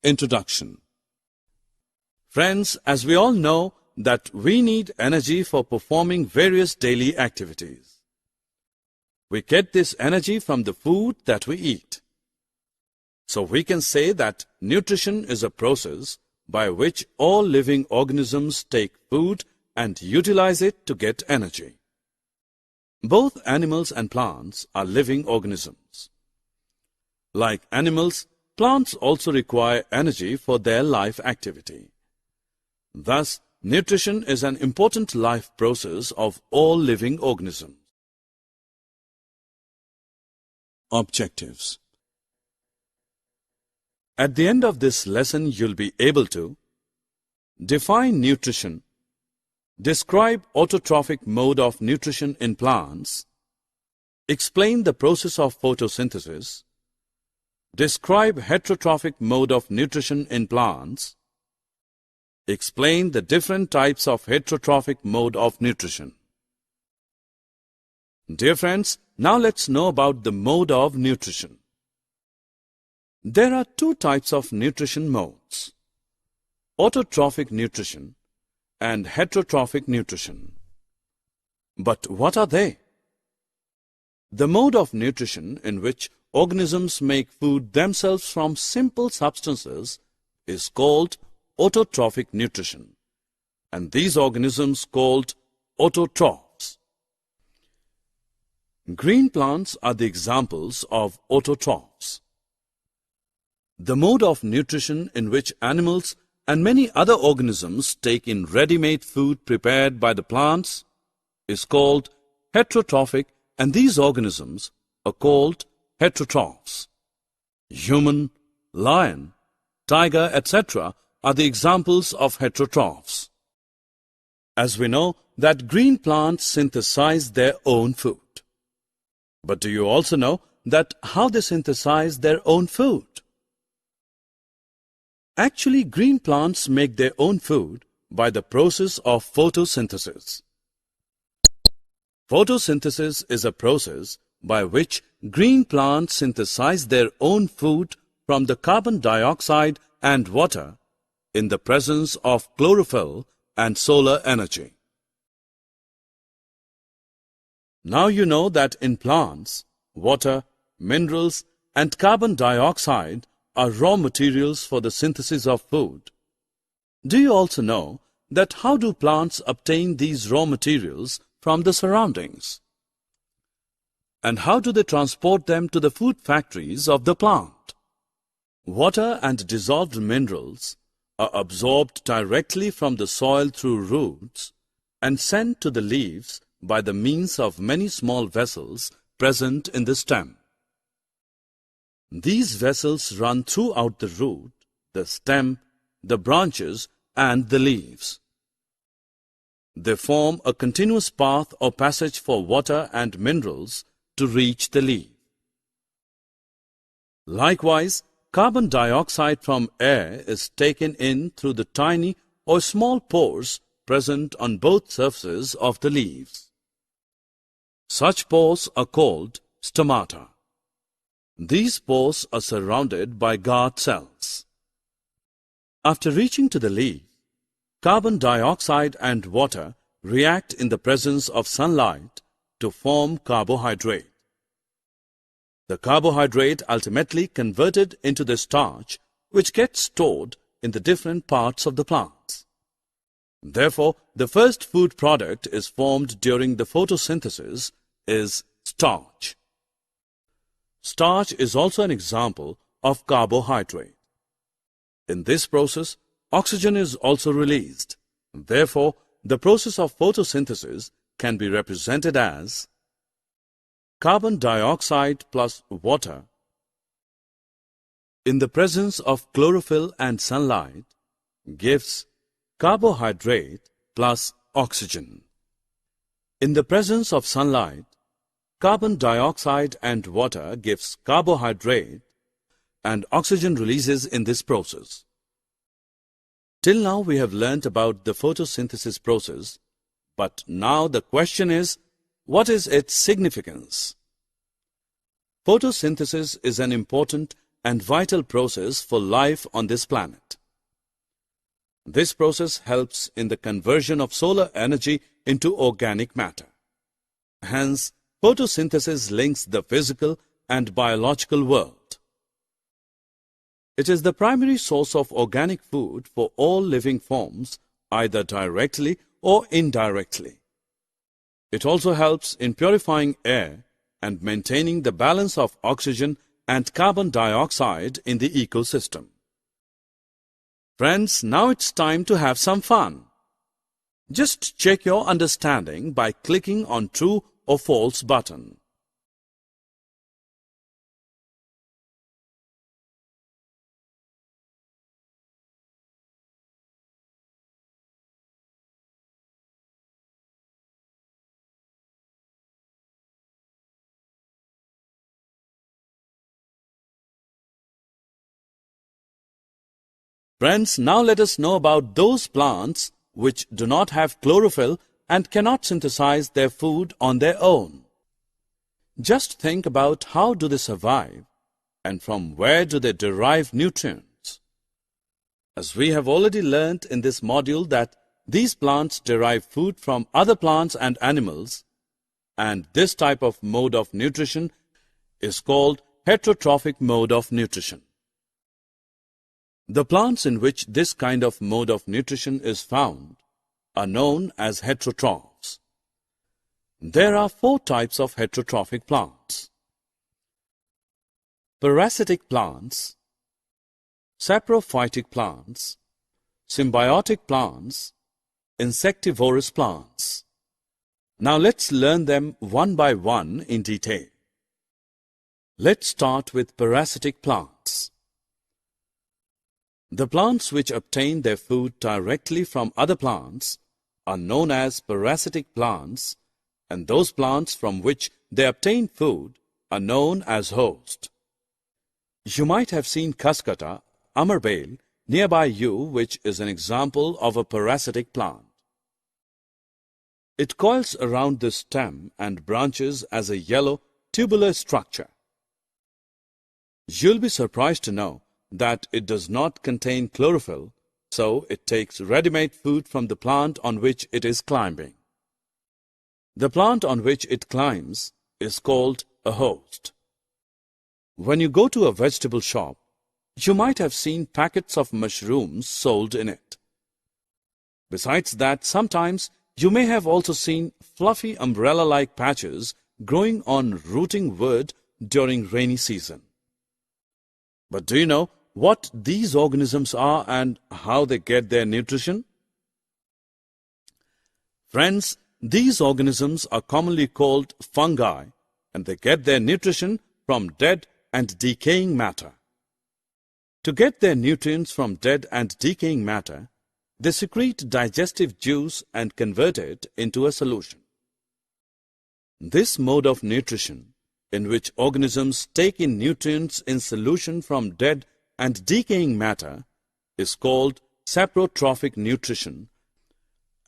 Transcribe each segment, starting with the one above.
Introduction. Friends, as we all know that we need energy for performing various daily activities. We get this energy from the food that we eat. So we can say that nutrition is a process by which all living organisms take food and utilize it to get energy. Both animals and plants are living organisms. Like animals, plants also require energy for their life activity. Thus, nutrition is an important life process of all living organisms. Objectives. At the end of this lesson, you'll be able to define nutrition, describe autotrophic mode of nutrition in plants, explain the process of photosynthesis, describe heterotrophic mode of nutrition in plants, explain the different types of heterotrophic mode of nutrition. Dear friends, now let's know about the mode of nutrition. There are two types of nutrition modes: autotrophic nutrition and heterotrophic nutrition. But what are they? The mode of nutrition in which organisms make food themselves from simple substances is called autotrophic nutrition, and these organisms called autotrophs. Green plants are the examples of autotrophs. The mode of nutrition in which animals and many other organisms take in ready-made food prepared by the plants is called heterotrophic, and these organisms are called heterotrophs. Human, lion, tiger, etc. are the examples of heterotrophs. As we know that green plants synthesize their own food. But do you also know that how they synthesize their own food? Actually, green plants make their own food by the process of photosynthesis. Photosynthesis is a process by which green plants synthesize their own food from the carbon dioxide and water in the presence of chlorophyll and solar energy. Now you know that in plants, water, minerals, and carbon dioxide are raw materials for the synthesis of food. Do you also know that how do plants obtain these raw materials from the surroundings? And how do they transport them to the food factories of the plant? Water and dissolved minerals are absorbed directly from the soil through roots and sent to the leaves by the means of many small vessels present in the stem. These vessels run throughout the root, the stem, the branches, and the leaves. They form a continuous path or passage for water and minerals to reach the leaf. Likewise, carbon dioxide from air is taken in through the tiny or small pores present on both surfaces of the leaves. Such pores are called stomata. These pores are surrounded by guard cells. After reaching to the leaf, carbon dioxide and water react in the presence of sunlight to form carbohydrate. The carbohydrate ultimately converted into the starch, which gets stored in the different parts of the plants. Therefore, the first food product is formed during the photosynthesis is starch. Starch is also an example of carbohydrate. In this process, oxygen is also released. Therefore, the process of photosynthesis can be represented as carbon dioxide plus water in the presence of chlorophyll and sunlight gives carbohydrate plus oxygen. In the presence of sunlight, carbon dioxide and water gives carbohydrate and oxygen releases in this process. Till now we have learnt about the photosynthesis process, but now the question is, what is its significance? Photosynthesis is an important and vital process for life on this planet. This process helps in the conversion of solar energy into organic matter. Hence, photosynthesis links the physical and biological world. It is the primary source of organic food for all living forms, either directly or indirectly. It also helps in purifying air and maintaining the balance of oxygen and carbon dioxide in the ecosystem. Friends, now it's time to have some fun. Just check your understanding by clicking on True or False button. Friends, now let us know about those plants which do not have chlorophyll and cannot synthesize their food on their own. Just think about how do they survive and from where do they derive nutrients. As we have already learnt in this module that these plants derive food from other plants and animals, and this type of mode of nutrition is called heterotrophic mode of nutrition. The plants in which this kind of mode of nutrition is found are known as heterotrophs. There are 4 types of heterotrophic plants: parasitic plants, saprophytic plants, symbiotic plants, insectivorous plants. Now let's learn them one by one in detail. Let's start with parasitic plants. The plants which obtain their food directly from other plants are known as parasitic plants, and those plants from which they obtain food are known as host. You might have seen Cuscuta, amarbale, nearby you, which is an example of a parasitic plant. It coils around the stem and branches as a yellow, tubular structure. You'll be surprised to know that it does not contain chlorophyll, so it takes ready-made food from the plant on which it is climbing. The plant on which it climbs is called a host. When you go to a vegetable shop, you might have seen packets of mushrooms sold in it. Besides that, sometimes you may have also seen fluffy umbrella-like patches growing on rooting wood during rainy season. But do you know what these organisms are and how they get their nutrition? Friends, these organisms are commonly called fungi, and they get their nutrition from dead and decaying matter. To get their nutrients from dead and decaying matter, they secrete digestive juice and convert it into a solution. This mode of nutrition, in which organisms take in nutrients in solution from dead and decaying matter, is called saprotrophic nutrition,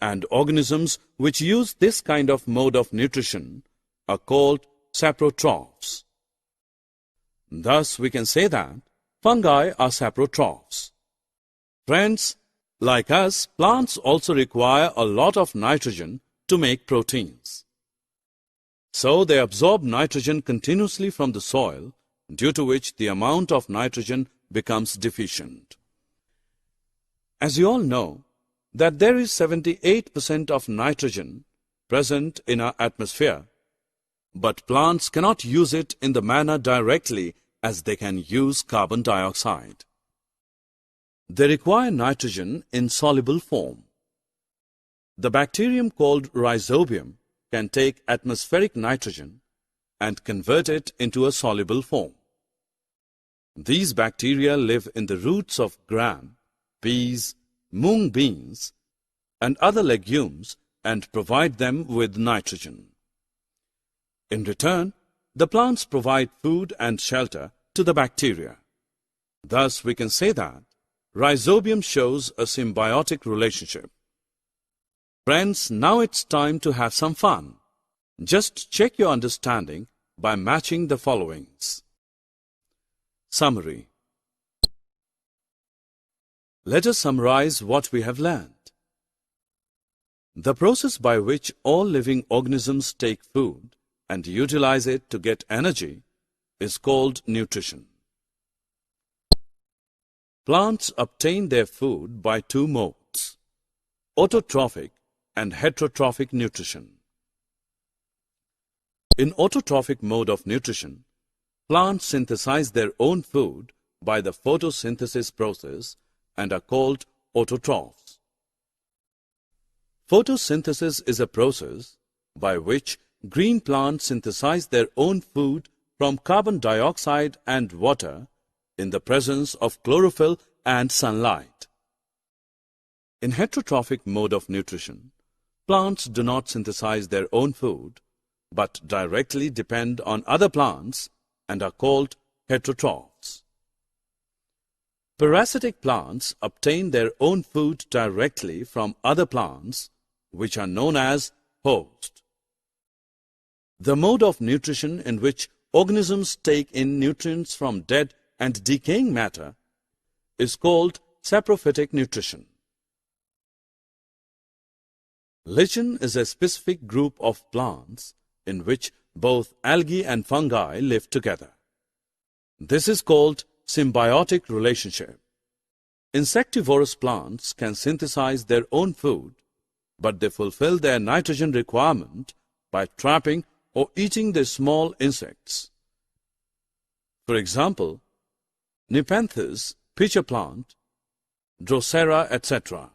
and organisms which use this kind of mode of nutrition are called saprotrophs. Thus, we can say that fungi are saprotrophs. Friends, like us, plants also require a lot of nitrogen to make proteins. So they absorb nitrogen continuously from the soil, due to which the amount of nitrogen becomes deficient. As you all know, that there is 78% of nitrogen present in our atmosphere, but plants cannot use it in the manner directly as they can use carbon dioxide. They require nitrogen in soluble form. The bacterium called Rhizobium can take atmospheric nitrogen and convert it into a soluble form. These bacteria live in the roots of gram, peas, mung beans, and other legumes and provide them with nitrogen. In return, the plants provide food and shelter to the bacteria. Thus, we can say that Rhizobium shows a symbiotic relationship. Friends, now it's time to have some fun. Just check your understanding by matching the followings. Summary. Let us summarize what we have learned. The process by which all living organisms take food and utilize it to get energy is called nutrition. Plants obtain their food by two modes, autotrophic and heterotrophic nutrition. In autotrophic mode of nutrition, plants synthesize their own food by the photosynthesis process and are called autotrophs. Photosynthesis is a process by which green plants synthesize their own food from carbon dioxide and water in the presence of chlorophyll and sunlight. In heterotrophic mode of nutrition, plants do not synthesize their own food, but directly depend on other plants and are called heterotrophs. Parasitic plants obtain their own food directly from other plants, which are known as host. The mode of nutrition in which organisms take in nutrients from dead and decaying matter is called saprophytic nutrition. Lichen is a specific group of plants in which both algae and fungi live together. This is called symbiotic relationship. Insectivorous plants can synthesize their own food, but they fulfill their nitrogen requirement by trapping or eating the small insects. For example, Nepenthes, pitcher plant, Drosera, etc.